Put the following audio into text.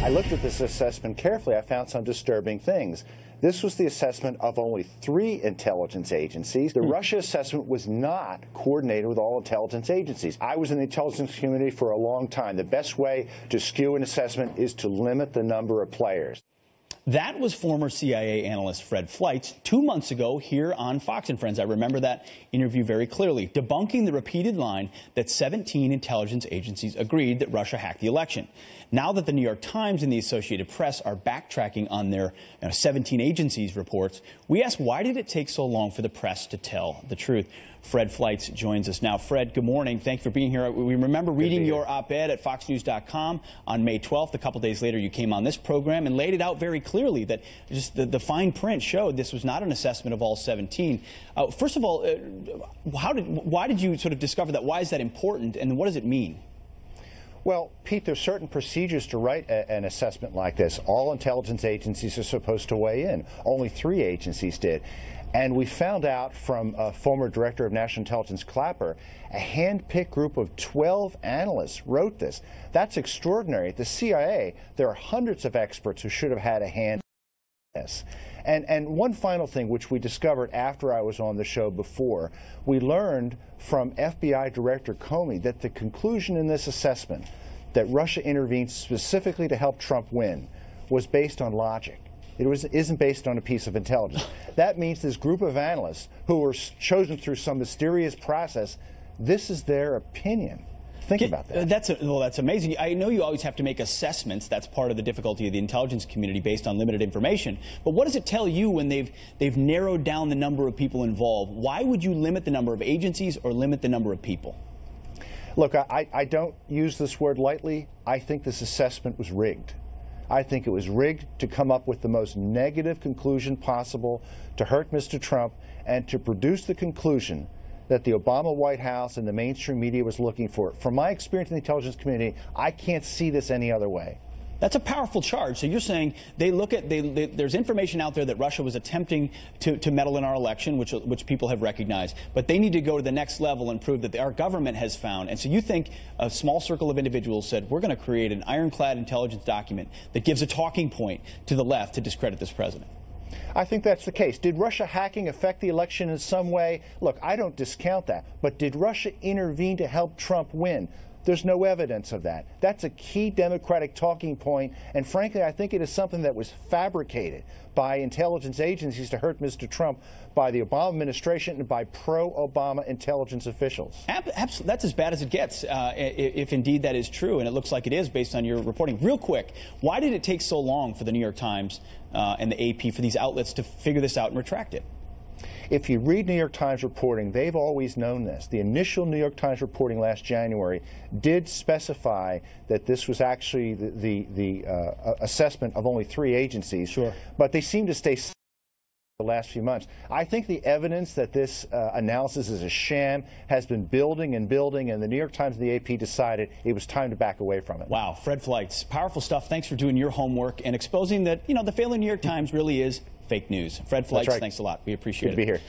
I looked at this assessment carefully. I found some disturbing things. This was the assessment of only 3 intelligence agencies. The Russia assessment was not coordinated with all intelligence agencies. I was in the intelligence community for a long time. The best way to skew an assessment is to limit the number of players. That was former CIA analyst Fred Fleitz 2 months ago here on Fox and Friends. I remember that interview very clearly, debunking the repeated line that 17 intelligence agencies agreed that Russia hacked the election. Now that the New York Times and the Associated Press are backtracking on their 17 agencies reports, we asked, why did it take so long for the press to tell the truth? Fred Fleitz joins us now. Fred, good morning. Thanks for being here. We remember reading your op-ed at foxnews.com on May 12th. A couple days later, you came on this program and laid it out very clearly that just the fine print showed this was not an assessment of all 17. First of all, why did you sort of discover that? Why is that important, and what does it mean? Well, Pete, there's certain procedures to write an assessment like this. All intelligence agencies are supposed to weigh in. Only 3 agencies did. And we found out from a former director of National Intelligence, Clapper, a hand-picked group of 12 analysts wrote this. That's extraordinary. At the CIA, there are hundreds of experts who should have had a hand in this. And one final thing, which we discovered after I was on the show before, we learned from FBI Director Comey that the conclusion in this assessment that Russia intervened specifically to help Trump win was based on logic. It isn't based on a piece of intelligence. That means this group of analysts who were chosen through some mysterious process, this is their opinion. Think about that. That's amazing. I know you always have to make assessments. That's part of the difficulty of the intelligence community based on limited information. But what does it tell you when they've narrowed down the number of people involved? Why would you limit the number of agencies or limit the number of people? Look, I don't use this word lightly. I think this assessment was rigged. I think it was rigged to come up with the most negative conclusion possible to hurt Mr. Trump and to produce the conclusion that the Obama White House and the mainstream media was looking for. From my experience in the intelligence community, I can't see this any other way. That's a powerful charge. So you're saying there's information out there that Russia was attempting to meddle in our election, which people have recognized, but they need to go to the next level and prove that our government has found. And so you think a small circle of individuals said, we're going to create an ironclad intelligence document that gives a talking point to the left to discredit this president. I think that's the case. Did Russia hacking affect the election in some way? Look, I don't discount that. But did Russia intervene to help Trump win? There's no evidence of that. That's a key Democratic talking point, and frankly, I think it is something that was fabricated by intelligence agencies to hurt Mr. Trump by the Obama administration and by pro-Obama intelligence officials. Absolutely. That's as bad as it gets, if indeed that is true, and it looks like it is based on your reporting. Real quick, why did it take so long for the New York Times and the AP, for these outlets to figure this out and retract it? If you read New York Times reporting, they've always known this. The initial New York Times reporting last January did specify that this was actually the assessment of only 3 agencies. Sure. But they seem to stay the last few months. I think the evidence that this analysis is a sham has been building and building, and the New York Times and the AP decided it was time to back away from it. Wow, Fred Fleitz, powerful stuff. Thanks for doing your homework and exposing that, the failing New York Times really is fake news. Fred Fleitz, right. Thanks a lot. We appreciate it. Good to be here.